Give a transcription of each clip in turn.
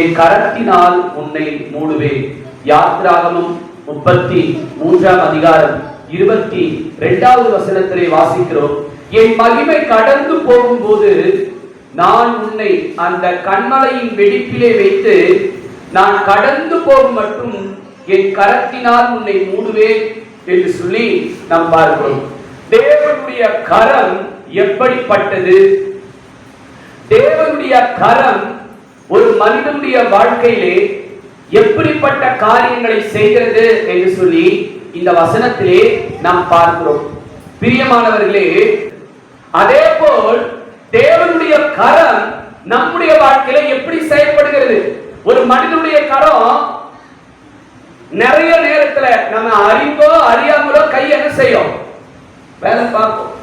என் கரத்தினால் உன்னை மூடுவேன். யாத்திராகமம் 33ஆம் அதிகாரம் 22வது வசனத்திலே வாசிக்கிறோம். என் மகிமை கடந்து போகும்போது நான் உன்னை அந்த கண்மலையின் வெடிப்பிலே வைத்து நான் கடந்து போகும் மட்டும் என் கரத்தினால் உன்னை மூடுவேன் என்று சொல்லி நாம் பார்க்கிறோம். தேவனுடைய கரம் எப்படிப்பட்டது? தேவனுடைய கரம் ஒரு மனிதனுடைய வாழ்க்கையிலே எப்படிப்பட்ட காரியங்களை செய்கிறது என்று சொல்லி இந்த வசனத்திலே நாம் பார்க்கிறோம். பிரியமானவர்களே, அதே போல் தேவனுடைய கரம் நம்முடைய வாழ்க்கையில எப்படி செயல்படுகிறது? ஒரு மனிதனுடைய கரம் நிறைய நேரத்துல நம்ம அறிந்தோ அறியாமலோ கை என்ன செய்யும்? வேலை பார்க்கும்.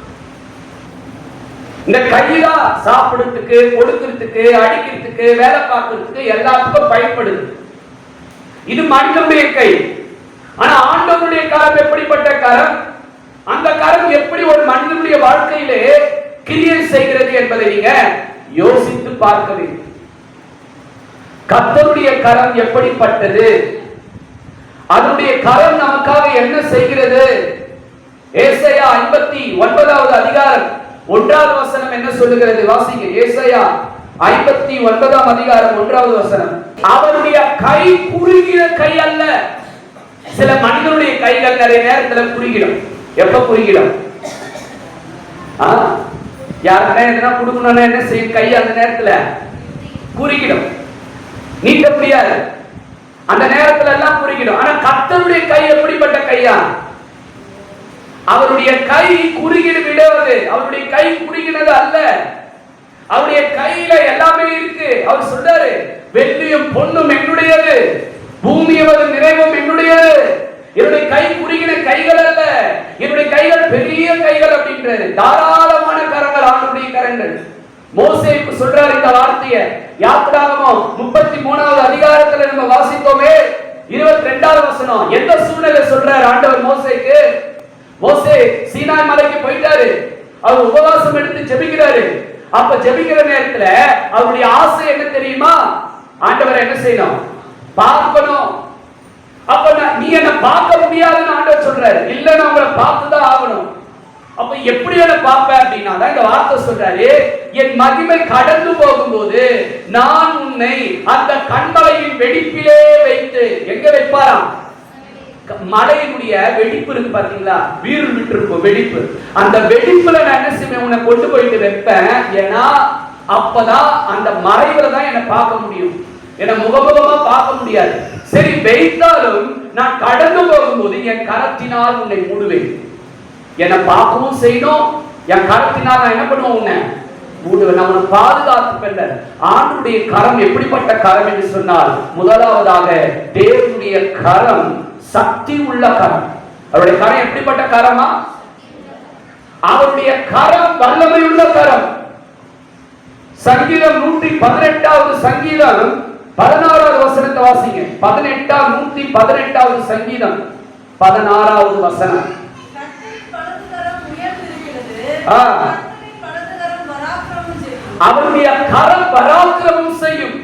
இந்த கையில சாப்பிடுறதுக்கு, கொடுக்கிறதுக்கு, அடிக்கிறதுக்கு, வேலை பார்க்கறதுக்கு எல்லாத்துக்கும் பயன்படுது. இது மனிதனுடைய கை. ஆனா ஆண்டவருடைய கரம் எப்படிப்பட்ட கரம்? அந்த கரம் எப்படி ஒரு மனிதனுடைய வாழ்க்கையிலே கிரியை செய்கிறது என்பதை நீங்க யோசித்து பார்க்க வேண்டும். கர்த்தருடைய கரம் எப்படிப்பட்டது? அதனுடைய கரம் நமக்காக என்ன செய்கிறது? ஏசாயா 59வது அதிகாரம் 1வது வசனம் என்ன சொல்லுகிறது? வாசிங்க. ஏசாயா 59ஆம் அதிகாரம் 1வது வசனம். அவருடைய கை குறுகிய கை அல்ல. சில மனிதனுடைய கைகள் நிறைய நேரத்தில் குறுகிடும். எப்ப குறுகிடும்? யாருன்னா எதனா கொடுக்கணும்னா என்ன செய்யும்? கை அந்த நேரத்துல குறுகிடும், நீட்ட முடியாது. அந்த நேரத்துல எல்லாம் குறுகிடும். ஆனா கர்த்தருடைய கை எப்படிப்பட்ட கையா? அவருடைய கை குறுகிடு விடாது. அவருடைய கை குறுகினது அல்ல. அவருடைய கையில எல்லாமே இருக்கு. அவர் சொல்றாரு, வெள்ளியும் பொன்னும் என்னுடையது, பூமியும் நிறைவும் என்னுடையது. என்னுடைய கை குறுகின கைகள் அல்ல, என்னுடைய கைகள் பெரிய கைகள் அப்படின்றாரு. தாராளமான கரங்கள் ஆண்டவருடைய கரங்கள். மோசேக்கு சொல்றாரு இந்த வார்த்தையை. யாத்திராகமம் 33வது அதிகாரத்துல நம்ம வாசித்தோமே, 22வது வசனம். எந்த சூழ்நிலை சொல்றாரு ஆண்டவர் மோசேக்கு? மோசே சீனாய் மலைக்கு போயிட்டாரு. அவர் உபவாசம் எடுத்து ஜெபிக்கிறாரு. அப்ப ஜெபிக்கிற நேரத்துல அவருடைய ஆசை என்ன தெரியுமா? ஆண்டவர் என்ன செய்யணும்? பார்க்கணும். அப்ப நீ என்ன பார்க்க முடியாதுன்னு ஆண்டவர் சொல்றாரு. இல்ல, நான் உங்களை பார்த்துதான் ஆகணும். அப்ப எப்படி என்ன பார்ப்பேன் அப்படின்னா தான் இந்த வார்த்தை சொல்றாரு, என் மகிமை கடந்து போகும்போது நான் உன்னை அந்த கண்மலையின் வெடிப்பிலே வைத்து. எங்க வைப்பாராம்? மலையினுடைய வெடிப்பு இருக்கு பாத்தீங்களா? வீறு விட்டு இருக்கும் வெடிப்பு. அந்த வெடிப்புல நான் என்ன செய்வேன்? உன்னை கொண்டு போயிட்டு வைப்பேன். ஏன்னா அப்பதான் அந்த மறைவுல தான் என்ன பார்க்க முடியும். என்ன முகமுகமா பார்க்க முடியாது. சரி, வைத்தாலும் நான் கடந்து போகும்போது என் கரத்தினால் உன்னை மூடுவேன். என்னை பார்க்கவும் செய்யணும். என் கரத்தினால் நான் என்ன பண்ணுவோம்? உன்னை மூடுவேன். நான் உன்னை பாதுகாத்துப்பேன். ஆண்டவருடைய கரம் எப்படிப்பட்ட கரம் என்று சொன்னால், முதலாவதாக தேவனுடைய கரம் சக்தி உள்ள கரம். அவருடைய கரம் எப்படிப்பட்ட கரமா? அவருடைய கரம் வல்லமை உள்ள கரம். சங்கீதம் 118வது சங்கீதம் 16வது வசனத்தை வாசிங்க. 118வது சங்கீதம் 16வது வசனம். அவருடைய கரம் பராக்கிரமம் செய்யும்.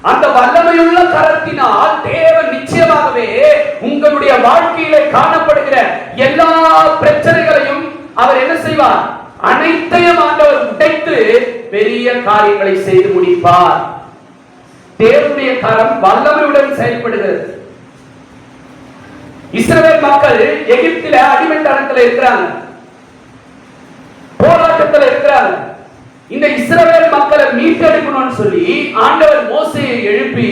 அந்த வல்லமையுள்ள கரத்தினால் தேவன் நிச்சயமாகவே உங்களுடைய வாழ்க்கையில காணப்படுகிற எல்லா பிரச்சனைகளையும் அவர் என்ன செய்வார்? அனைத்தையும் ஆண்டவர் உடைத்து பெரிய காரியங்களை செய்து முடிப்பார். தேவனுடைய கரம் வல்லமையுடன் செயல்படுகிறது. இஸ்ரவேல் மக்கள் எகிப்தில அடிமைத்தனத்தில் இருக்கிறாங்க, போராட்டத்தில் இருக்கிறாங்க. இந்த இஸ்ரவேல் மக்களை மீட்டெடுக்கணும்னு சொல்லி ஆண்டவர் மோசேயை எழுப்பி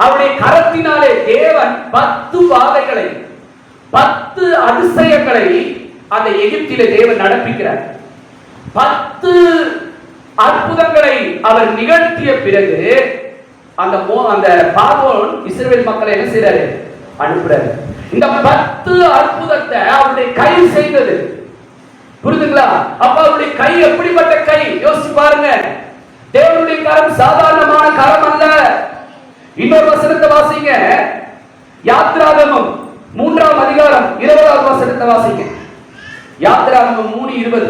அவருடைய கரத்தினாலே தேவன் 10 வாதைகளை 10 அதிசயங்களை அந்த எகிப்திலே தேவன் நடப்பிக்கிறார். 10 அற்புதங்களை அவர் நிகழ்த்திய பிறகு அந்த பார்வோன் இஸ்ரவேல் மக்களை என்ன செய்றாரு? அனுப்புறாரு. இந்த 10 அற்புதத்தை அவருடைய கை செய்தது. புரியுதுங்களா? அப்ப அவருடைய கை எப்படிப்பட்ட கை? யோசிச்சு பாருங்க. தேவனுடைய கரம் சாதாரணமான கரம் அல்ல. இன்னொரு வசனத்தை வாசிங்க. யாத்திராகமம் 3ஆம் அதிகாரம் 20வது வசனத்தை வாசிங்க. யாத்திராகமம் 3:20.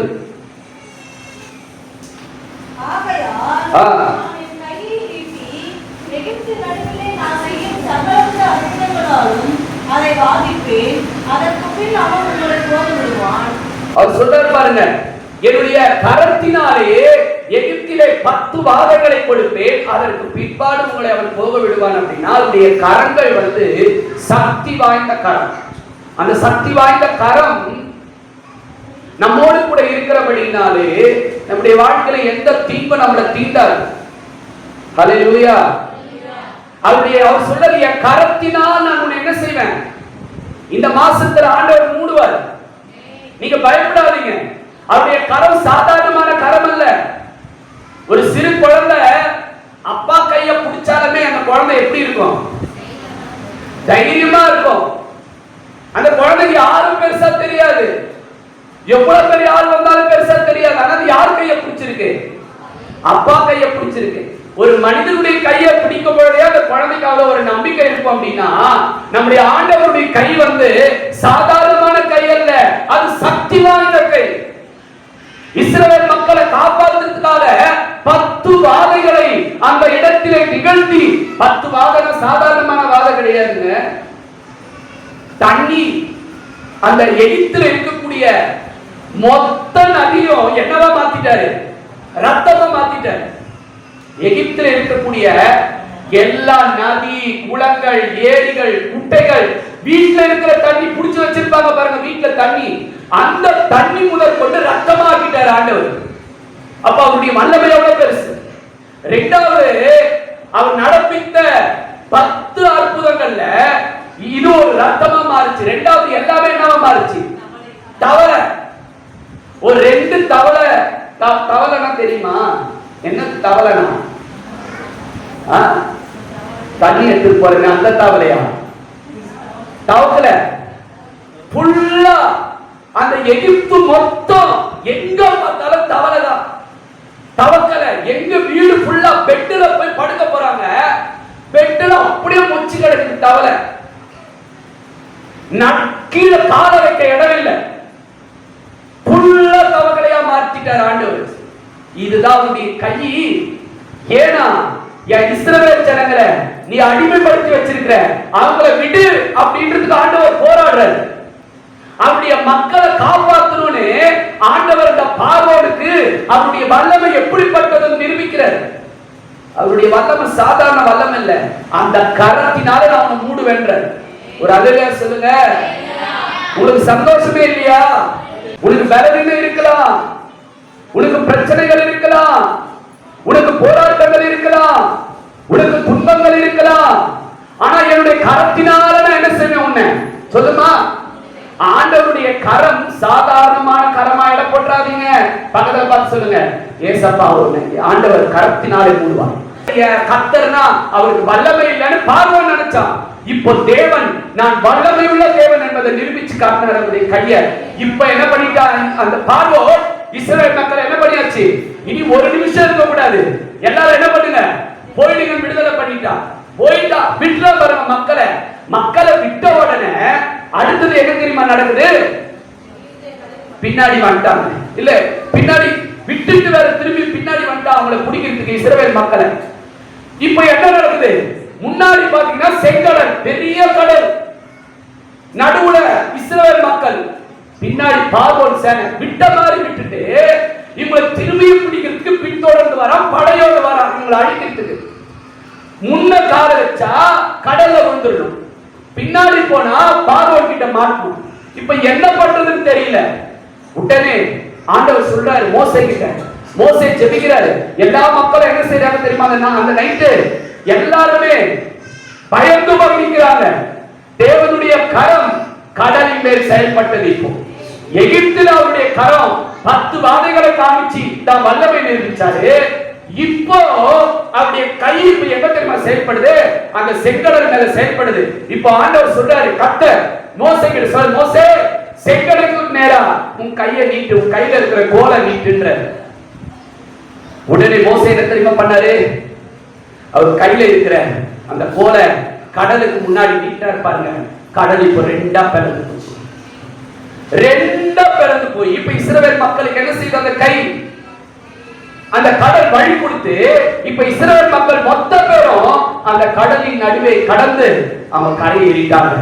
எகிப்து நடுவிலே நான் செய்யும் சகல அற்புதங்களாலும் அதை வாதிப்பேன். அதற்கு பின் அவன் உங்களை போக விடுவான். அவர் சொல்றாரு பாருங்க, என்னுடைய கரத்தினாலே எகிப்திலே 10 வாதைகளை கொடுப்பேன், அதற்கு பிற்பாடு உங்களை அவன் போக விடுவான். அப்படின்னா அவருடைய கரங்கள் சக்தி வாய்ந்த கரம். அந்த சக்தி வாய்ந்த கரம் நம்மோடு கூட இருக்கிறபடினாலே நம்முடைய வாழ்க்கையில எந்த தீங்கும் நம்மளை தீண்டாது. ஹல்லேலூயா. அவர் சொல்றது, என் கரத்தினால் நான் உன்னை என்ன செய்வேன், இந்த மாசத்துல ஆண்டவர் மூடுவார். நீங்க பயப்படாதீங்க. அவருடைய கரம் சாதாரணமான கரம் அல்ல. ஒரு சிறு குழந்தை அப்பா கைய பிடிச்சாலுமே அந்த குழந்தை எப்படி இருக்கும்? தைரியமா இருக்கும். அந்த குழந்தைக்கு யாரும் பெருசா தெரியாது, எவ்வளவு பெரிய ஆள் வந்தாலும் பெருசா தெரியாது. ஆனா யார் கைய பிடிச்சிருக்கு? அப்பா கைய பிடிச்சிருக்கு. ஒரு மனிதனுடைய கையை பிடிக்கும் பொழுதே அந்த குழந்தைக்கு அவ்வளவு ஒரு நம்பிக்கை இருக்கும். அப்படின்னா நம்முடைய ஆண்டவருடைய கை சாதாரணமான கை அல்ல, அது சக்தி வாய்ந்த கை. இஸ்ரவேல் மக்களை காப்பாற்றுவதற்காக 10 வாதைகளை அந்த இடத்திலே நிகழ்த்தி, 10 வாதை சாதாரணமான வாதை கிடையாதுங்க. தண்ணி அந்த எகிப்தில் இருக்கக்கூடிய மொத்த நதியும் என்னவா மாத்திட்டாரு? ரத்தமா மாத்திட்டாரு. எகிப்தில் இருக்கக்கூடிய எல்லா நதி, குளங்கள், ஏரிகள், குட்டைகள், வீட்டுல இருக்கிற தண்ணி புடிச்சு வச்சிருப்பாங்க பாருங்க, வீட்டுல தண்ணி, அந்த தண்ணி முதல் கொண்டு ரத்தமாக்கிட்டார் ஆண்டவர். அப்ப அவருடைய வல்லமை எவ்வளவு பெருசு. இரண்டாவது, அவர் நடப்பித்த 10 அற்புதங்கள்ல இது ஒரு ரத்தமா மாறுச்சு. இரண்டாவது எல்லாமே என்னவா மாறுச்சு? தவளை. ஒரு 2 தவளை. தவளைனா தெரியுமா என்ன? தவளைனா தண்ணி எடுத்து போறேன் அந்த தவளையா? தவக்கல. ஃபுல்லா அந்த எகிப்து மொத்தம் எங்க பார்த்தாலும் தவளை தான். தவக்கல. எங்க வீடு ஃபுல்லா பெட்ல போய் படுக்க போறாங்க, பெட்ல அப்படியே மொச்சி கிடக்குது தவளை. கீழ கால வைக்க இடம் இல்லை, ஃபுல்லா தவக்கலையா மாற்றிட்டார் ஆண்டவர். இதுதான் அவருடைய கை. ஏனா இஸ்ரவேல் ஜனங்களை நீ அடிமைப்படுத்தி வச்சிருக்கிற, அவங்களை விடு அப்படின்றதுக்கு ஆண்டவர் போராடுறார். அவருடைய மக்களை காப்பாற்றணும்னு ஆண்டவர் இந்த பார்வோனுக்கு அவருடைய வல்லமை எப்படிப்பட்டதுன்னு நிரூபிக்கிறார். அவருடைய வல்லமை சாதாரண வல்லமை இல்ல, அந்த கரத்தினால அவனை மூடுவேன்றார். ஒரு அல்லேலூயா சொல்லுங்க. உங்களுக்கு சந்தோஷமே இல்லையா? உனக்கு பலவீனம் இருக்கலாம், உனக்கு பிரச்சனைகள் இருக்கலாம், உனக்கு போராட்டங்கள் இருக்கலாம், உனக்கு துன்பங்கள் இருக்கலாம். ஆனா என்னுடைய கரத்தினால நான் என்ன செய்வேன் உன்னை சொல்லுமா? ஆண்டவருடைய கரம் சாதாரணமான கரமா இட போட்டுறாதீங்க. பக்கத்துல பார்த்து சொல்லுங்க, ஏசப்பா ஆண்டவர் கரத்தினாலே மூடுவார். கர்த்தர்னா அவருக்கு வல்லமை இல்லைன்னு பார்வோன் நினைச்சான். இப்போ தேவன் நான் வல்லமை உள்ள தேவன் என்பதை நிரூபிச்சு காட்டினார் கைய. இப்ப என்ன பண்ணிட்டான் அந்த பார்வோன்? இஸ்ரவேல் மக்கள் என்ன பண்ணியாச்சு? இனி ஒரு நிமிஷம் இருக்க கூடாது, எல்லாரும் என்ன பண்ணுங்க, போயிடுங்க, விடுதலை பண்ணிட்டான். போயிட்டா விட்டுற பாருங்க மக்களை. மக்களை விட்ட உடனே அடுத்தது என்ன தெரியுமா நடக்குது? பின்னாடி வந்துட்டாங்க. இல்ல பின்னாடி விட்டுட்டு வேற திரும்பி பின்னாடி வந்துட்டா அவங்களை பிடிக்கிறதுக்கு இஸ்ரவேல் மக்களை. இப்ப என்ன நடக்குது? முன்னாடி பாத்தீங்கன்னா செங்கடல், பெரிய கடல், நடுவுல இஸ்ரவேல் மக்கள், பின்னாடி பார்வோன் சேனை. விட்ட மாதிரி விட்டுட்டு இவங்களை திரும்பியும் பிடிக்கிறதுக்கு பின்தொடர்ந்து வரான், படையோடு வரான் இவங்களை அழிக்கிறதுக்கு. முன்ன கால வச்சா கடல்ல வந்துடணும், பின்னாடி போனா பார்வோன் கிட்ட மாட்டணும். இப்ப என்ன பண்றதுன்னு தெரியல. உடனே ஆண்டவர் சொல்றாரு மோசே கிட்ட. மோசே ஜெபிக்கிறாரு. எல்லா மக்களும் என்ன செய்யறாங்க தெரியுமா? அந்த நைட்டு எல்லாருமே பயந்து நிற்கிறாங்க. தேவனுடைய கரம் கடலின் மேல் செயல்பட்டது. இப்போ எகிப்தில் அவருடைய கரம் 10 வாதைகளை காமிச்சு தான் வல்லமை நிரூபிச்சாரு. இப்போ அவருடைய கை இப்ப எங்க தெரியுமா செயல்படுது? அந்த செங்கடல் மேல செயல்படுது. இப்போ ஆண்டவர் சொல்றாரு, கர்த்தர் மோசே கிட்ட சொல்ல, மோசே செங்கடலுக்கு நேரா உன் கையை நீட்டு, உன் கையில இருக்கிற கோலை நீட்டுன்ற. உடனே மோசே என்ன தெரியுமா பண்ணாரு? அவர் கையில இருக்கிற அந்த கோலை கடலுக்கு முன்னாடி நீட்டா இருப்பாருங்க. கடல் இப்போ 2ஆ பிளந்து போச்சு. 2ஆ பிளந்து போய் இப்ப இஸ்ரவேல் மக்களுக்கு என்ன செய்யுது? அந்த கை அந்த கடல் வழி கொடுத்து இப்ப இஸ்ரவேல் மக்கள் மொத்த பேரும் அந்த கடலின் நடுவே கடந்து அவங்க கரை ஏறிட்டாங்க.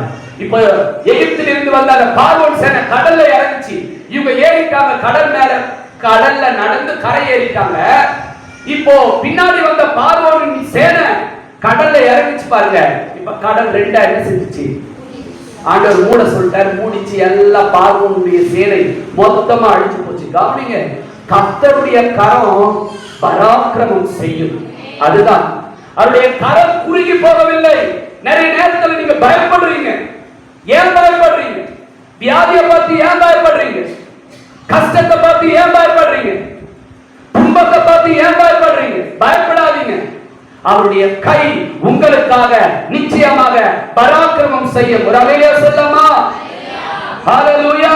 இப்ப எகிப்தில் இருந்து வந்த அந்த பார்வோன் சேனை கடல்ல இறங்குச்சு. இவங்க ஏறிட்டாங்க, கடல் மேல கடல்ல நடந்து கரை ஏறிட்டாங்க. இப்போ பின்னாடி வந்த பார்வோனின் சேனை கடல்ல இறங்குச்சு பாருங்க. இப்ப கடல் ரெண்டா என்ன செஞ்சுச்சு? ஆண்டவர் மூட சொல்லிட்டாரு, மூடிச்சு. எல்லா பார்வோனுடைய சேனை மொத்தமா அழிச்சு போச்சு. கவனிங்க, கர்த்தருடைய கரம் பராக்கிரமம் செய்யும். அதுதான் அவருடைய கரம் குறுகி போகவில்லை. நிறைய நேரத்தில் நீங்க பயப்படுறீங்க. ஏன் பயப்படுறீங்க? வியாதியை பார்த்து ஏன் பயப்படுறீங்க? கஷ்டத்தை பார்த்து ஏன் பயப்படுறீங்க? துன்பத்தை பார்த்து ஏன் பயப்படுறீங்க? பயப்படாதீங்க. அவருடைய கை உங்களுக்காக நிச்சயமாக பராக்கிரமம் செய்யும். ஒரு அல்லேலூயா சொல்லலாமா? ஹalleluya.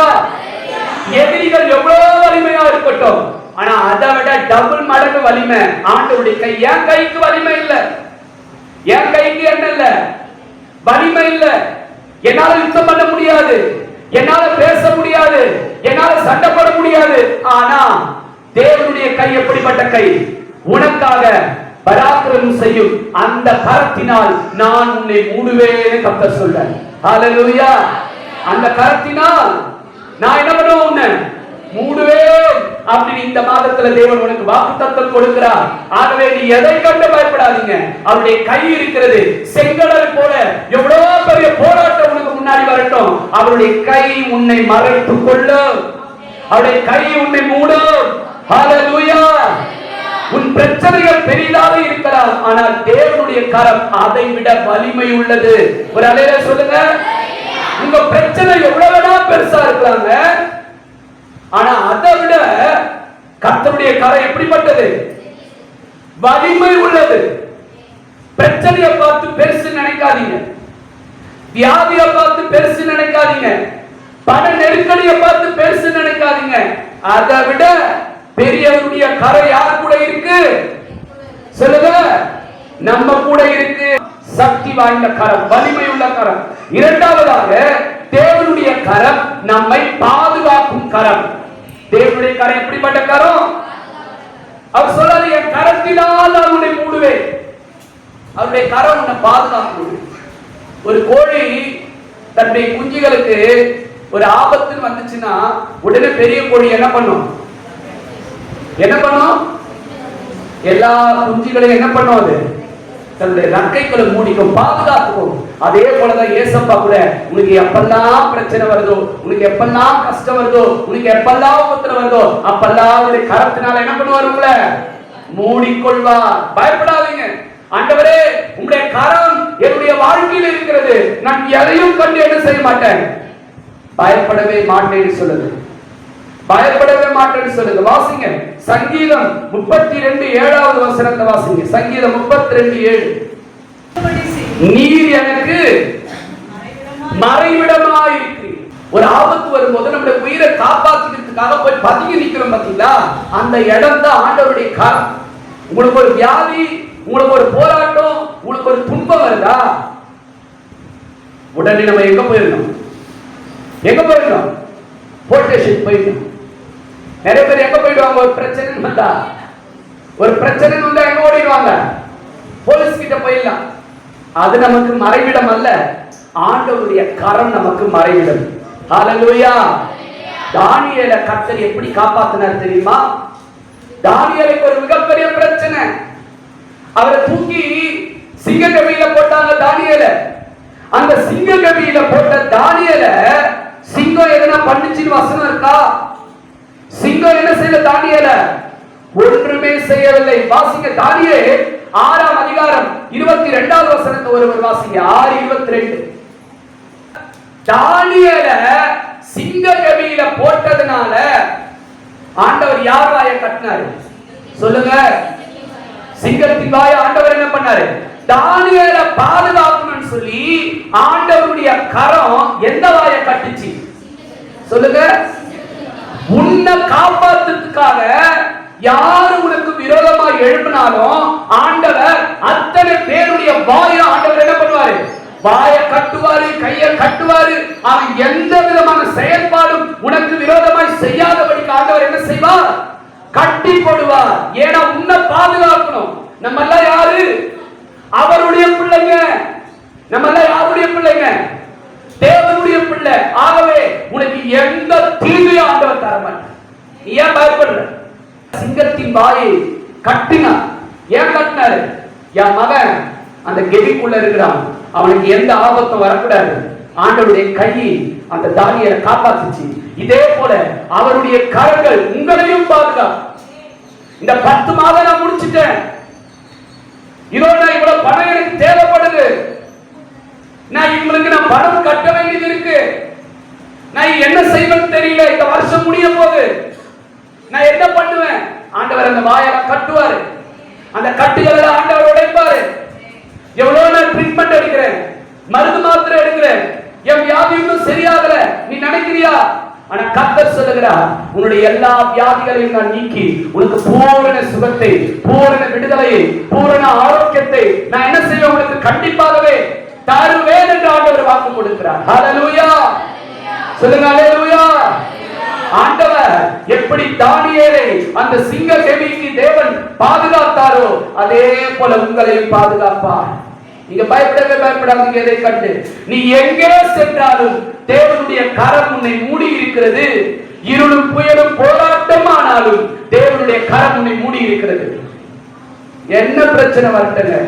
எதிரிகள் எவ்வளவு வலிமையா இருக்கட்டும், ஆனா அதை விட டபுள் மடங்கு வலிமை ஆண்டவருடைய கை. என் கைக்கு வலிமை இல்ல, என் கைக்கு என்ன இல்ல, வலிமை இல்ல. என்னால யுத்தம் பண்ண முடியாது, என்னால பேச முடியாது, என்னால சண்டை போட முடியாது. ஆனா தேவனுடைய கை எப்படிப்பட்ட கை? உனக்காக பராக்கிரமம் செய்யும். அந்த கரத்தினால் நான் உன்னை மூடுவேன்னு கர்த்தர் சொல்றார். ஹalleluya. அந்த கரத்தினால் நான் என்ன பண்ணுவேன்? உன்னை மூடுவேன் அப்படின்னு இந்த மாதத்துல தேவன் உனக்கு வாக்குத்தத்தம் கொடுக்கிறார். ஆகவே நீ எதை கண்டு பயப்படாதீங்க. அவருடைய கை இருக்கிறது. செங்கடல் போல எவ்வளவு பெரிய போராட்டம் உனக்கு முன்னாடி வரட்டும், அவருடைய கை உன்னை மறைத்துக் கொள்ளும். அவருடைய கை உன்னை மூடும். ஹalleluya. உன் பிரச்சனைகள் பெரிதாக இருக்கலாம், ஆனால் தேவனுடைய கரம் அதை விட வலிமை உள்ளது. ஒரு அல்லேலூயா சொல்லுங்க. உங்க பிரச்சனை எவ்வளவுனா பெருசா இருக்கலாங்க, ஆனா அதை விட கர்த்தருடைய கரம் எப்படிப்பட்டது? வலிமை உள்ளது. பிரச்சனையை பார்த்து பெருசு நினைக்காதீங்க, வியாதியை பார்த்து பெருசு நினைக்காதீங்க, பண நெருக்கடியை பார்த்து பெருசு நினைக்காதீங்க. அதை விட பெரியவருடைய கரம் யார் கூட இருக்கு? சொல்லுங்க. நம்ம கூட இருக்கு. சக்தி வாய்ந்த கரம், வலிமை உள்ள கரம். இரண்டாவதாக தேவனுடைய கரம் நம்மை பாதுகாக்கும் கரம். தேவனுடைய கரம் எப்படிப்பட்ட கரம்? அவர் சொல்லாது என் கரத்தினால் நான் உன்னை மூடுவேன். அவருடைய கரம் உன்னை பாதுகாக்கும். ஒரு கோழி தன்னுடைய குஞ்சுகளுக்கு ஒரு ஆபத்து வந்துச்சுன்னா உடனே பெரிய கோழி என்ன பண்ணும்? என்ன பண்ணும்? எல்லா குஞ்சுகளையும் என்ன பண்ணும்? அது தன்னுடைய ரக்கைகளை மூடிக்கும், பாதுகாத்துக்கும். அதே போலதான் ஏசப்பா கூட உனக்கு எப்பெல்லாம் பிரச்சனை வருதோ, உனக்கு எப்பெல்லாம் கஷ்டம் வருதோ, உனக்கு எப்பெல்லாம் உத்தரவு வருதோ, அப்பெல்லாம் அவருடைய கரத்தினால என்ன பண்ணுவார்? உங்களை மூடிக்கொள்வார். பயப்படாதீங்க. ஆண்டவரே உங்களுடைய கரம் என்னுடைய வாழ்க்கையில் இருக்கிறது, நான் எதையும் கண்டு என்ன செய்ய மாட்டேன், பயப்படவே மாட்டேன்னு சொல்லுது. பயப்படவே மாட்டேன்னு சொல்லுங்க. வாசிங்க சங்கீதம் 32:7 வசனத்தை வாசிங்க. சங்கீதம் 32:7. நீர் எனக்கு மறைவிடமாய் இருக்கிறீர். ஒரு ஆபத்து வரும்போது நம்முடைய உயிரை காப்பாற்றுறதுக்காக போய் பதுங்கி நிக்கிறோம் பாத்தீங்களா? அந்த இடம் தான் ஆண்டவருடைய கரம். உங்களுக்கு ஒரு வியாதி, உங்களுக்கு ஒரு போராட்டம், உங்களுக்கு ஒரு துன்பம் வருதா, உடனே நம்ம எங்க போயிடணும்? எங்க போயிடணும்? போலீஸ் ஸ்டேஷன் போயிடணும். நிறைய பேர் எங்க போயிடுவாங்க? ஒரு பிரச்சனை வந்தா, ஒரு பிரச்சனை வந்தா எங்க ஓடிடுவாங்க? போலீஸ் கிட்ட போயிடலாம். அது நமக்கு மறைவிடம் அல்ல, ஆண்டவருடைய கரம் நமக்கு மறைவிடம். ஹalleluya. தானியேலை கர்த்தர் எப்படி காப்பாத்தினார் தெரியுமா? தானியேலுக்கு ஒரு மிகப்பெரிய பிரச்சனை. அவரை தூக்கி சிங்க கவியில போட்டாங்க தானியேலை. அந்த சிங்க கவியில போட்ட தானியேலை சிங்கம் எதனா பண்ணுச்சுன்னு வசனம் இருக்கா? சிங்கம் என்ன செய்யல தானியேலை? ஒன்றுமே செய்யவில்லை. வாசிங்க தானியேல் 6ஆம் அதிகாரம் 22வது வசனத்தை ஒருவர் வாசிங்க. 6:22. தானியேலை சிங்க கவியில போட்டதுனால ஆண்டவர் யார் வாயை கட்டினாரு? சொல்லுங்க. சிங்கத்தின் வாயை ஆண்டவர் என்ன பண்ணாரு? தானியேலை பாதுகாக்கணும்னு சொல்லி ஆண்டவருடைய கரம் எந்த வாயை கட்டுச்சு? சொல்லுங்க. உன்னை காப்பாத்துறதுக்காக யாரு உனக்கு விரோதமா எழுப்பினாலும் ஆண்டவர் அத்தனை பேருடைய வாயை ஆண்டவர் என்ன பண்ணுவாரு? வாயை கட்டுவாரு, கையை கட்டுவாரு. அவன் எந்த விதமான செயல்பாடும் உனக்கு விரோதமாய் செய்யாதபடிக்கு ஆண்டவர் என்ன செய்வார்? கட்டி போடுவார். ஏன்னா உன்னை பாதுகாக்கணும். நம்ம எல்லாம் யாரு? அவருடைய பிள்ளைங்க. நம்ம எல்லாம் யாருடைய பிள்ளைங்க? தேவனுடைய பிள்ளை. ஆகவே உனக்கு எந்த தீமையும் ஆண்டவர் தர மாட்டார். நீ ஏன் பயப்படுற? சிங்கத்தின் வாயை கட்டினா. ஏன் கட்டினாரு? என் மகன் அந்த கெபிக்குள்ள இருக்கிறான், அவனுக்கு எந்த ஆபத்தும் வரக்கூடாது. ஆண்டவருடைய கை அந்த தானியேலை காப்பாத்துச்சு. இதே போல அவருடைய கரங்கள் உங்களையும் பாதுகாக்கும். இந்த 10 மாதம் நான் முடிச்சிட்டேன். இதோட இவ்வளவு பணம் எனக்கு தேவைப்படுது. நான் இவங்களுக்கு பணம் கட்ட வேண்டியது இருக்கு. நான் என்ன செய்வேன்னு தெரியல. இந்த வருஷம் முடிய போகுது. நான் என்ன பண்ணுவேன்? ஆண்டவர் அந்த வாயெல்லாம் கட்டுவாரு. அந்த கட்டுகளை ஆண்டவர் உடைப்பாரு. எவ்வளவு நான் ட்ரீட்மெண்ட் எடுக்கிறேன், மருந்து மாத்திரை எடுக்கிறேன், என் வியாதி இன்னும் சரியாகல நீ நினைக்கிறியா? ஆனா கர்த்தர் சொல்லுகிறார், உன்னுடைய எல்லா வியாதிகளையும் நான் நீக்கி உனக்கு பூரண சுகத்தை, பூரண விடுதலையை, பூரண ஆரோக்கியத்தை நான் என்ன செய்வேன்? உனக்கு கண்டிப்பாகவே தருவேன் என்று ஆண்டவர் வாக்கு கொடுக்கிறார். ஹல்லேலூயா சொல்லுங்க, ஹல்லேலூயா. ஆண்டவர் எப்படி தானியேலை அந்த சிங்க கெபிக்கு தேவன் பாதுகாத்தாரோ அதே போல உங்களையும் பாதுகாப்பார். நீங்க பயப்படவே பயப்படாதீங்க. எதை கண்டு நீ எங்கே சென்றாலும் தேவனுடைய கரம் உன்னை மூடி இருக்கிறது. இருளும் புயலும் போராட்டம் ஆனாலும் தேவனுடைய கரம் உன்னை மூடி இருக்கிறது. என்ன பிரச்சனை வரட்டுங்க,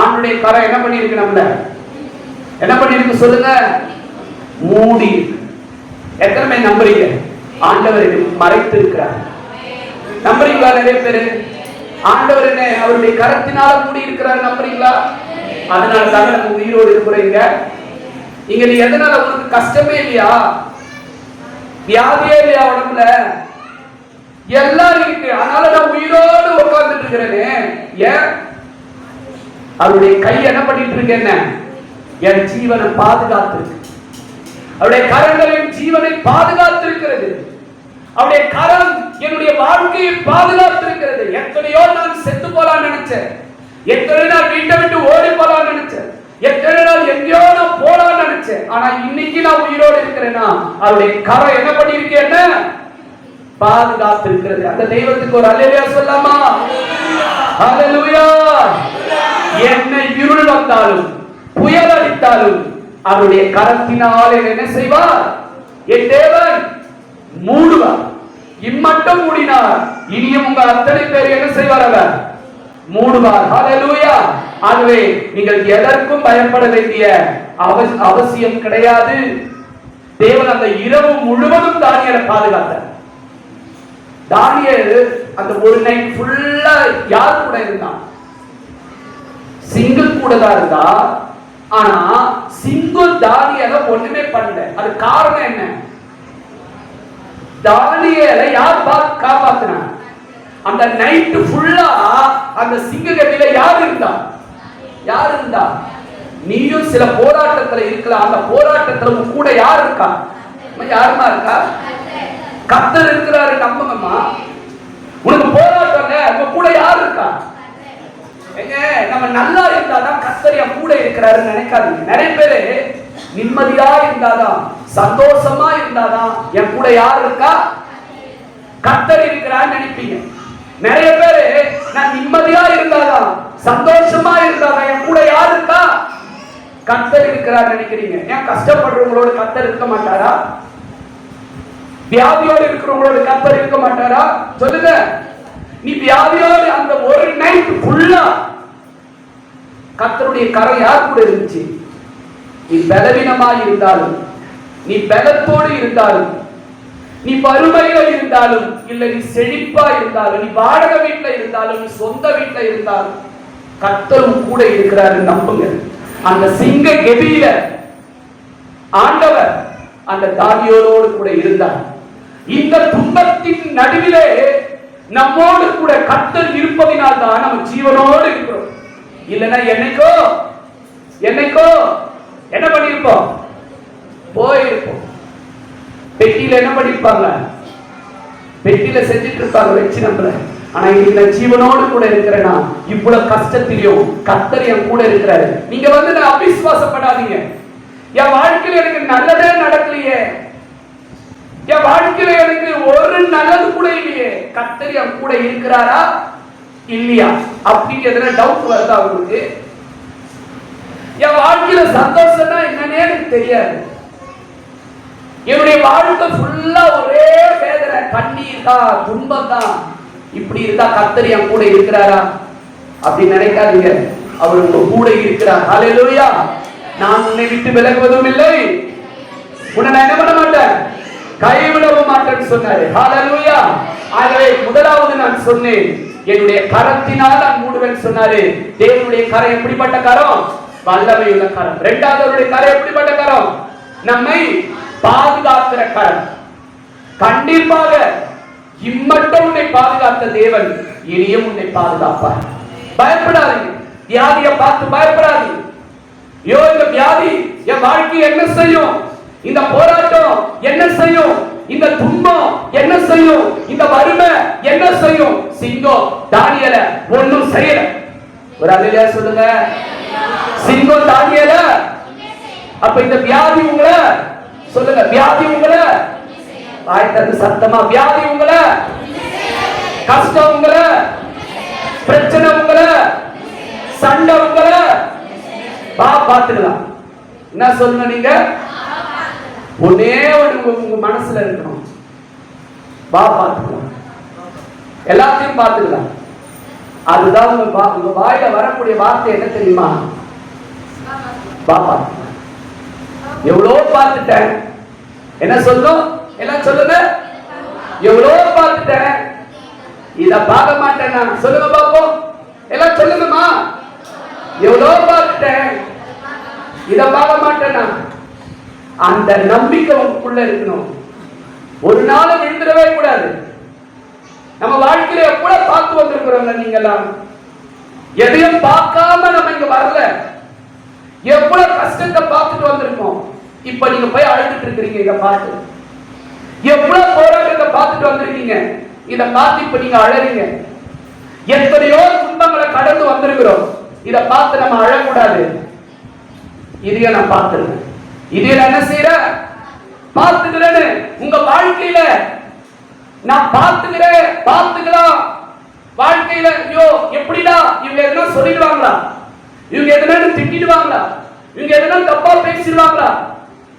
ஆண்டுடைய கரம் என்ன பண்ணிருக்கு? நம்மள என்ன பண்ணிருக்கு சொல்லுங்க? மூடி. எத்தனை பேர் நம்புறீங்க? ஆண்டவர் மறைத்து இருக்கிறார். நம்புறீங்களா? நிறைய பேரு ஆண்டவர் என்ன அவருடைய கரத்தினால மூடி இருக்கிறார். நம்புறீங்களா? அதனால தான் நம்ம உயிரோடு இருக்கிறீங்க. இங்க நீ எதனால உங்களுக்கு கஷ்டமே இல்லையா? வியாதியே இல்லையா? உடம்புல எல்லாம் இருக்கு. அதனால நான் உயிரோடு உட்கார்ந்துட்டு இருக்கிறேனே. ஏன்? அவருடைய கை என்ன பண்ணிட்டு இருக்கு? என்ன? என் ஜீவனை பாதுகாத்து, அவருடைய கரங்களின் ஜீவனை பாதுகாத்திருக்கிறது. அவருடைய கரம் என்னுடைய வாழ்க்கையை பாதுகாத்திருக்கிறது. எத்தனையோ நான் செத்து போலாம் நினைச்சேன், எத்தனை நாள் வீட்டை விட்டு ஓடி போலாம் நினைச்சேன், எத்தனை நாள் எங்கேயோ நான் போலாம் நினைச்சேன். ஆனா இன்னைக்கு நான் உயிரோடு இருக்கிறேன்னா அவருடைய கரம் என்ன பண்ணிருக்கு? என்ன பாதுகாத்திருக்கிறது. அந்த தெய்வத்துக்கு ஒரு அல்லேலூயா சொல்லாமா? அல்லேலூயா. என்ன இருள் வந்தாலும் புயல் அடித்தாலும் அவருடைய கரத்தினால் என்ன செய்வார்? என் தேவன் மூடுவார். இம்மட்டும் மூடினார், இனியும் உங்கள் அத்தனை பேர் என்ன செய்வார்? அவர் மூடுவார். ஹல்லேலூயா. ஆகவே நீங்கள் எதற்கும் பயப்பட வேண்டிய அவசியம் கிடையாது. தேவன் அந்த இரவு முழுவதும் தானியேலை பாதுகாத்தார். தானியேல் அந்த ஒரு நைட் ஃபுல்லா யார் கூட இருந்தான்? சிங்கிள் கூட தான் இருந்தா. ஆனா சிங்கிள் தானியேலை ஒண்ணுமே பண்ணல. அது காரணம் என்ன? தானியேலை யார் காப்பாத்தினா? அந்த நைட் ஃபுல்லா அந்த சிங்க கட்டில யார் இருந்தா? யார் இருந்தா? நீயும் சில போராட்டத்துல இருக்கலாம். அந்த போராட்டத்துல கூட யார் இருக்கா? யாருமா இருக்கா? கர்த்தர் இருக்கிறாரு. நம்புங்கம்மா. உனக்கு போராட்டம் உங்க கூட யார் இருக்கா? நம்ம நல்லா இருந்தாதான் கர்த்தர் என் கூட இருக்கிறாருன்னு நினைக்காதீங்க. நிறைய பேரு நிம்மதியா இருந்தாதான், சந்தோஷமா இருந்தாதான் என் கூட யார் இருக்கா? கர்த்தர் இருக்கிறான்னு நினைப்பீங்க. நிறைய பேரு நான் நிம்மதியா இருந்தாதான், சந்தோஷமா இருந்தாதான் என் கூட யார் இருக்கா? கர்த்தர் இருக்கிறார் நினைக்கிறீங்க. ஏன் கஷ்டப்படுறவங்களோட கர்த்தர் இருக்க மாட்டாரா? வியாதியோடு இருக்கிறவங்களோட கர்த்தர் இருக்க மாட்டாரா? சொல்லுங்க. நீ வியாதியோடு அந்த ஒரு நைட் ஃபுல்லா கர்த்தருடைய கரம் யார் கூட இருந்துச்சு? நீ பலவீனமா இருந்தாலும், நீ பலத்தோடு இருந்தாலும், நீ வறுமையில இருந்தாலும், இல்ல நீ செழிப்பா இருந்தாலும், நீ வாடகை வீட்டுல இருந்தாலும், நீ சொந்த வீட்டுல இருந்தாலும் கர்த்தர் கூட இருக்கிறாரு. நம்புங்க. அந்த சிங்க கெபியில ஆண்டவர் அந்த தானியேலோடு கூட இருந்தார். இந்த துன்பத்தின் நடுவிலே நம்மோடு கூட கர்த்தர் இருப்பதினால் தான் நம்ம ஜீவனோடு இருக்கிறோம். இல்லைன்னா என்னைக்கோ என்ன பண்ணிருப்போம்? போயிருப்போம். பெட்டியில என்ன பண்ணிருப்பாங்க? பெட்டியில செஞ்சிட்டு இருப்பாங்க வச்சு நம்மள. ஆனா இந்த ஜீவனோடு கூட இருக்கிறேன்னா இவ்வளவு கஷ்டத்திலையும் கர்த்தர் என் கூட இருக்கிறாரு. நீங்க நான் அவிசுவாசப்படாதீங்க. என் வாழ்க்கையில எனக்கு நல்லதே நடக்கலையே, என் வாழ்க்கையில எனக்கு ஒரு நல்லது கூட இல்லையே, கர்த்தர் என் கூட இருக்கிறாரா இல்லையா அப்படின்னு எதனா டவுட் வருதா அவங்களுக்கு? என் வாழ்க்கையில சந்தோஷம்னா என்னன்னே எனக்கு தெரியாது. என்னுடைய வாழ்க்கை ஃபுல்லா ஒரே வேதனை, கண்ணீர் தான், துன்பம் தான். இப்படி இருந்தா கர்த்தர் என் கூட இருக்கிறாரா அப்படி நினைக்காதீங்க. அவர் உங்க கூட இருக்கிறார். ஹல்லேலூயா. நான் உன்னை விட்டு விலகுவதும் இல்லை, உன்னை நான் என்ன பண்ண மாட்டேன், கைவிடவும் மாட்டேன்னு சொன்னாரு. ஹல்லேலூயா. ஆகவே முதலாவது நான் சொன்னேன், என்னுடைய கரத்தினால் நான் மூடுவேன் சொன்னாரு. தேவனுடைய கரம் எப்படிப்பட்ட கரம்? வல்லமை உள்ள கரம். இரண்டாவது அவருடைய கரம் எப்படிப்பட்ட கரம்? நம்மை பாதுகாக்கிற கரம். கண்டிப்பாக இம்மட்டும் உன்னை பாதுகாத்த தேவன் இனியும் உன்னை பாதுகாப்பார். பயப்படாதீங்க. வியாதியை பார்த்து பயப்படாதீங்க. ஐயோ இந்த வியாதி என் வாழ்க்கை என்ன செய்யும், இந்த போராட்டம் என்ன செய்யும், இந்த துன்பம் என்ன செய்யும், இந்த வறுமை என்ன செய்யும்? சிங்கம் தானியேல ஒண்ணும் செய்யல. ஒரு அல்லேலூயா சொல்லுங்க. சிங்கம் தானியேல. அப்ப இந்த வியாதி உங்களை, சொல்லுங்க, வியாதி உங்களை, வாய்த்தது சத்தமா, வியாதி உங்களை, கஷ்டம் உங்களை, பிரச்சனை உங்களை, சண்டை உங்களை பாத்துக்கலாம். என்ன சொல்லுங்க நீங்க? ஒன்னே உங்க மனசுல இருக்கணும், பாத்துக்கலாம், எல்லாத்தையும் பாத்துக்கலாம். அதுதான் உங்க வாயில வரக்கூடிய வார்த்தை என்ன தெரியுமா? பாத்துக்கலாம். எவ்வளோ பார்த்துட்டேன், என்ன சொல்லும், எல்லாம் சொல்லுங்க, எவ்வளோ பார்த்துட்டேன், இத பார்க்க மாட்டேன் நான். சொல்லுங்க பாப்போம், எல்லாம் சொல்லுங்கம்மா. எவ்வளோ பார்த்துட்டேன், இத பார்க்க மாட்டேன் நான். அந்த நம்பிக்கை உங்களுக்குள்ள இருக்கணும். ஒரு நாள் விழுந்துடவே கூடாது. நம்ம வாழ்க்கையில எவ்வளவு பார்த்து வந்திருக்கிறோங்க. நீங்க எல்லாம் எதையும் பார்க்காம நம்ம இங்க வரல. எவ்வளவு கஷ்டத்தை பார்த்துட்டு வந்திருக்கோம். இப்ப நீங்க போய் அழுதுட்டு இருக்கிறீங்க. இத பார்த்து எவ்வளவு போராட்டத்தை பார்த்துட்டு வந்திருக்கீங்க. இத பார்த்து இப்ப நீங்க அழறீங்க. எத்தனையோ துன்பங்களை கடந்து வந்திருக்கிறோம். இத பார்த்து நம்ம அழக்கூடாது. இதைய நான் பார்த்துருக்கேன். இதைய என்ன செய்யற, பார்த்துக்கிறேன்னு உங்க வாழ்க்கையில நான் பார்த்துக்கிறேன், பார்த்துக்கலாம். வாழ்க்கையில ஐயோ எப்படிடா இவங்க எதனா சொல்லிடுவாங்களா, இவங்க எதனா திட்டிடுவாங்களா, இவங்க எதனா தப்பா பேசிடுவாங்களா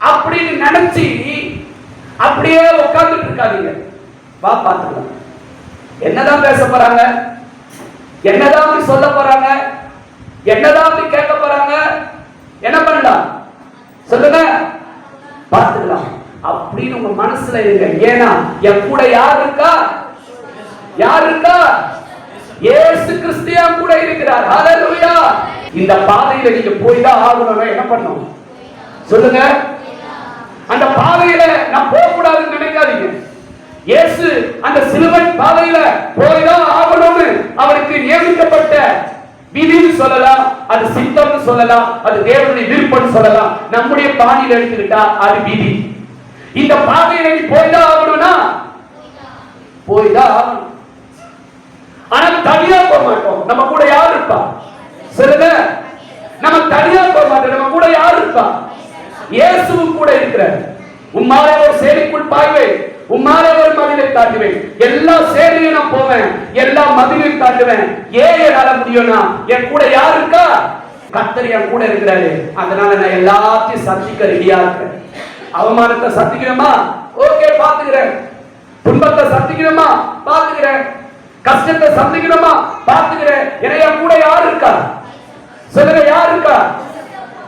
அப்படின்னு நினைச்சு அப்படியே உட்கார்ந்துட்டு இருக்காதீங்க. வா பார்த்துக்கலாம். என்னதான் பேச போறாங்க, என்னதான் சொல்ல போறாங்க, என்னதான் கேட்க போறாங்க, என்ன பண்ணலாம் சொல்லுங்க, பார்த்துக்கலாம் அப்படின்னு உங்க மனசுல இருங்க. ஏன்னா என் கூட யார் இருக்கா, யார் இருக்கா? இயேசு கிறிஸ்து என் கூட இருக்கிறார். ஹல்லேலூயா. இந்த பாதையில நீங்க போய் தான் ஆகணும். என்ன பண்ணணும் சொல்லுங்க. அந்த பாதையில நான் போக கூடாதுன்னு நினைக்காதீங்க. இயேசு அந்த சிலுவை பாதையில போய் தான் ஆகணும்னு அவருக்கு நியமிக்கப்பட்ட விதின்னு சொல்லலாம், அது சித்தம்னு சொல்லலாம், அது தேவனுடைய விருப்பம்னு சொல்லலாம். நம்முடைய பாணியில எடுத்துக்கிட்டா அது விதி. இந்த பாதையில நீ போய் தான் ஆகணும்னா போய் தான் ஆகணும். ஆனா தனியா போக மாட்டோம். நம்ம கூட யார் இருப்பா சொல்லுங்க. நம்ம தனியா போக மாட்டோம். நம்ம கூட யார் இருப்பா? இயேசுவும் கூட இருக்கிறார். உம்மாலே ஒரு சேரிக்குள் பாய்வேன், உம்மாலே ஒரு மதிலை தாண்டுவேன். எல்லா சேரியும் நான் போவேன், எல்லா மதிலையும் தாண்டுவேன். ஏன் என்னால முடியும்னா என் கூட யார் இருக்கா? கர்த்தர் என் கூட இருக்கிறாரு. அதனால நான் எல்லாத்தையும் சந்திக்க ரெடியா இருக்கேன். அவமானத்தை சந்திக்கணுமா? ஓகே பாத்துக்கிறேன். துன்பத்தை சந்திக்கணுமா? பாத்துக்கிறேன். கஷ்டத்தை சந்திக்கணுமா? பாத்துக்கிறேன். என் கூட யார் இருக்கா சொல்லுங்க, யார் இருக்கா?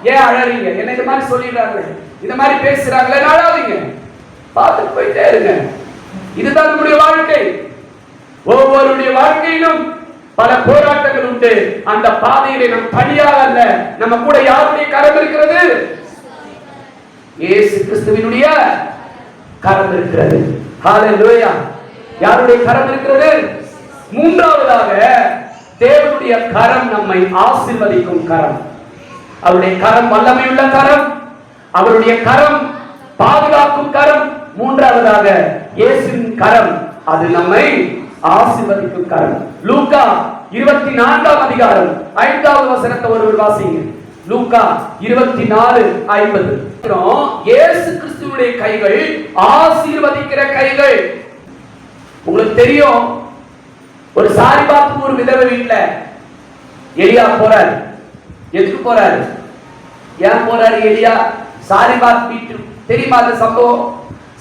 ஏன் அழறீங்க? என்ன இந்த மாதிரி சொல்லிடுறாங்க, இந்த மாதிரி பேசுறாங்களே, அழாதீங்க. பார்த்துட்டு போயிட்டே இருங்க. இதுதான் நம்முடைய வாழ்க்கை. ஒவ்வொருடைய வாழ்க்கையிலும் பல போராட்டங்கள் உண்டு. அந்த பாதையிலே நம் தனியாக அல்ல, நம்ம கூட யாருடைய கரம் இருக்கிறது? இயேசு கிறிஸ்துவினுடைய கரம் இருக்கிறது. ஹல்லேலூயா. யாருடைய கரம் இருக்கிறது? மூன்றாவதாக தேவனுடைய கரம் நம்மை ஆசீர்வதிக்கும் கரம். அவருடைய கரம் வல்லமையுள்ள கரம், அவருடைய கரம் பாதுகாக்கும் கரம். மூன்றாவதாக இயேசுவின் கரம், அது நம்மை ஆசீர்வதிக்கும் கரம். லூக்கா 24 அதிகாரம் 5வது வசனத்தை ஒருவர் வாசிங்க. லூக்கா 24:50. இயேசு கிறிஸ்துவுடைய கைகள் ஆசீர்வதிக்கிற கைகள். உங்களுக்கு தெரியும், ஒரு சாரிபாத் ஒரு விதவை வீட்டுல எலியா போறாரு. எதுக்கு போறாரு? ஏன் போறாரு எலியா? சாரிபாத் வீட்டு தெரியுமா அந்த சம்பவம்?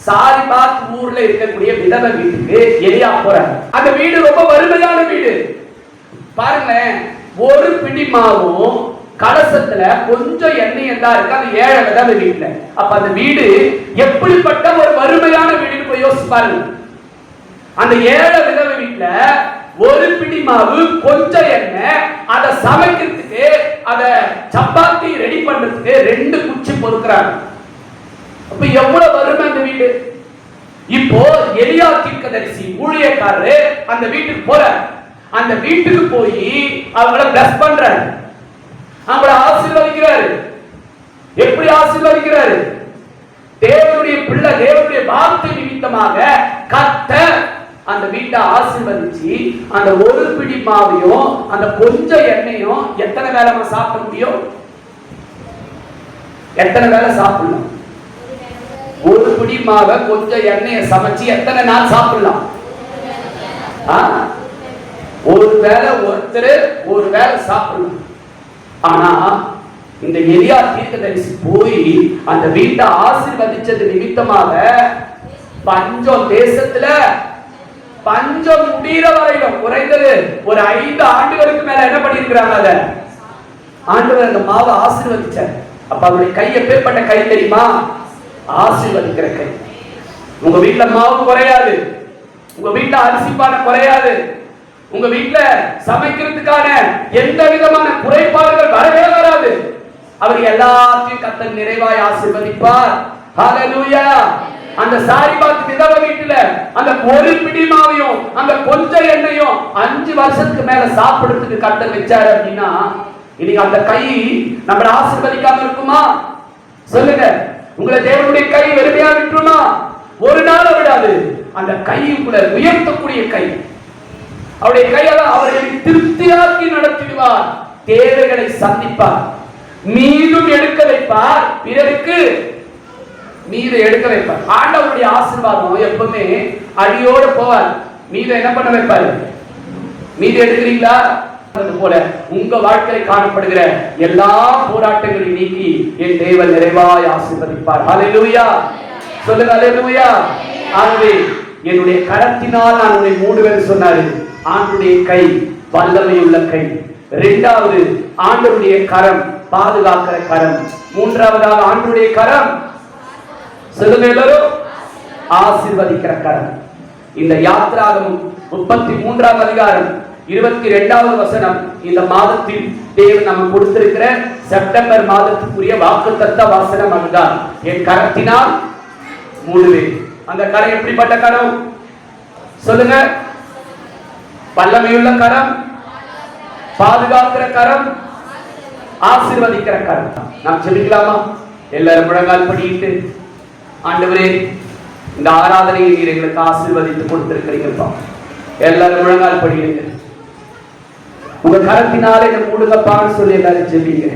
சாரிபாத் ஊர்ல இருக்கக்கூடிய விதவை வீட்டுக்கு எலியா போறாரு. அந்த வீடு ரொம்ப வறுமையான வீடு. பாருங்க, ஒரு பிடி மாவும் கலசத்துல கொஞ்சம் எண்ணெய் தான் இருக்கு அந்த ஏழை விதவை வீட்டுல. அப்ப அந்த வீடு எப்படிப்பட்ட ஒரு வறுமையான வீடுன்னு போய் யோசிச்சு பாருங்க. அந்த ஏழை விதவை வீட்டுல ஒரு பிடி மாவு கொஞ்சம் எண்ணெய், அதை சமைக்கிறதுக்கு அத சப்பாத்தி ரெடி பண்றதுக்கு 2 குச்சி பொறுக்கிறாங்க. அப்ப எவ்வளவு வறுமை அந்த வீடு. இப்போ எலியா தீர்க்கதரிசி ஊழியக்காரரு அந்த வீட்டுக்கு போறார். அந்த வீட்டுக்கு போய் அவங்கள பிளஸ் பண்றாரு, அவங்கள ஆசீர்வதிக்கிறாரு. எப்படி ஆசீர்வதிக்கிறாரு? தேவனுடைய பிள்ளை, தேவனுடைய வார்த்தை நிமித்தமாக கர்த்தர் அந்த வீட்டை ஆசீர்வதிச்சு அந்த ஒரு பிடி மாவையும் அந்த கொஞ்சம் எண்ணெயும் எத்தனை வேலை சாப்பிட முடியும்? எத்தனை வேலை சாப்பிடலாம்? ஒரு பிடி மாவை கொஞ்சம் எண்ணெயை சமைச்சு எத்தனை நாள் சாப்பிடலாம்? ஒரு வேளை ஒருத்தர் ஒரு வேளை சாப்பிடலாம். ஆனா இந்த எலியா தீர்க்கதரிசி போய் அந்த வீட்டை ஆசீர்வதிச்சது நிமித்தமாக பஞ்சம் தேசத்துல பஞ்சம் முடிகிற வரையிலும் குறைந்தது ஒரு 5 ஆண்டுகளுக்கு மேல என்ன பண்ணிருக்கிறாங்க? அத ஆண்டவர் அந்த மாவை ஆசீர்வதிச்சார். அப்ப அவருடைய கை எப்பேற்பட்ட கை தெரியுமா? ஆசீர்வதிக்கிற கை. உங்க வீட்டுல மாவு குறையாது, உங்க வீட்டுல அரிசி பானை குறையாது, உங்க வீட்டுல சமைக்கிறதுக்கான எந்த விதமான குறைபாடுகள் வரவே வராது. அவர் எல்லாத்தையும் கர்த்தர் நிறைவாய் ஆசீர்வதிப்பார். ஹல்லேலூயா. அந்த சாரிபாத் விதவை வீட்டுல அந்த ஒரு பிடி மாவையும் அந்த கொஞ்சம் எண்ணெயும் 5 வருஷத்துக்கு மேல சாப்பிடுறதுக்கு கர்த்தர் வச்சாரு அப்படின்னா இன்னைக்கு அந்த கை நம்மள ஆசீர்வதிக்காம இருக்குமா? சொல்லுங்க. உங்களை தேவனுடைய கை வெறுமையா விட்டுருமா? ஒரு நாள் விடாது. அந்த கை உங்களை உயர்த்தக்கூடிய கை. அவருடைய கையால அவர்களை திருப்தியாக்கி நடத்திடுவார். தேவைகளை சந்திப்பார், மீதும் எடுக்க வைப்பார், பிறருக்கு மீது எடுக்க வைப்பார். ஆண்டவருடைய ஆசீர்வாதம் எப்பவுமே அடியோடு போவார், மீது என்ன பண்ண வைப்பாரு? மீது எடுக்கிறீங்களா? போல உங்க வாழ்க்கையில் காணப்படுகிற எல்லா போராட்டங்களையும் நீக்கி என் தேவன் நிறைவாய் ஆசீர்வதிப்பார். ஹல்லேலூயா. சொல்லுங்க ஹல்லேலூயா. ஆகவே என்னுடைய கரத்தினால் நான் உன்னை மூடுவேன் சொன்னாரு. ஆண்டவருடைய கை வல்லமையுள்ள கை. இரண்டாவது ஆண்டவருடைய கரம் பாதுகாக்கிற கரம். மூன்றாவதாக ஆண்டவருடைய கரம் சொல்லுங்க எல்லாரும், ஆசீர்வதிக்கிற கரம். இந்த யாத்திராகமம் 33ஆம் அதிகாரம் 22வது வசனம் இந்த மாதத்தில் தேவன் நமக்கு கொடுத்திருக்கிற செப்டம்பர் மாதத்துக்குரிய வாக்குத்தத்த வசனம் அதுதான். என் கரத்தினால் மூடுவேன். அந்த கரம் எப்படிப்பட்ட கரம் சொல்லுங்க? வல்லமையுள்ள கரம், பாதுகாக்கிற கரம், ஆசீர்வதிக்கிற கரம். நாம் ஜெபிக்கலாமா? எல்லாரும் முழங்கால் படியிட்டு, ஆண்டவரே இந்த ஆராதனையை நீர் எங்களுக்கு ஆசீர்வதித்து கொடுத்திருக்கிறீங்கப்பா. எல்லாரும் முழங்கால் படியிடுங்க. உங்க கரத்தினாலே மூடுங்கப்பான்னு சொல்லி எல்லாரும் ஜெபிங்க.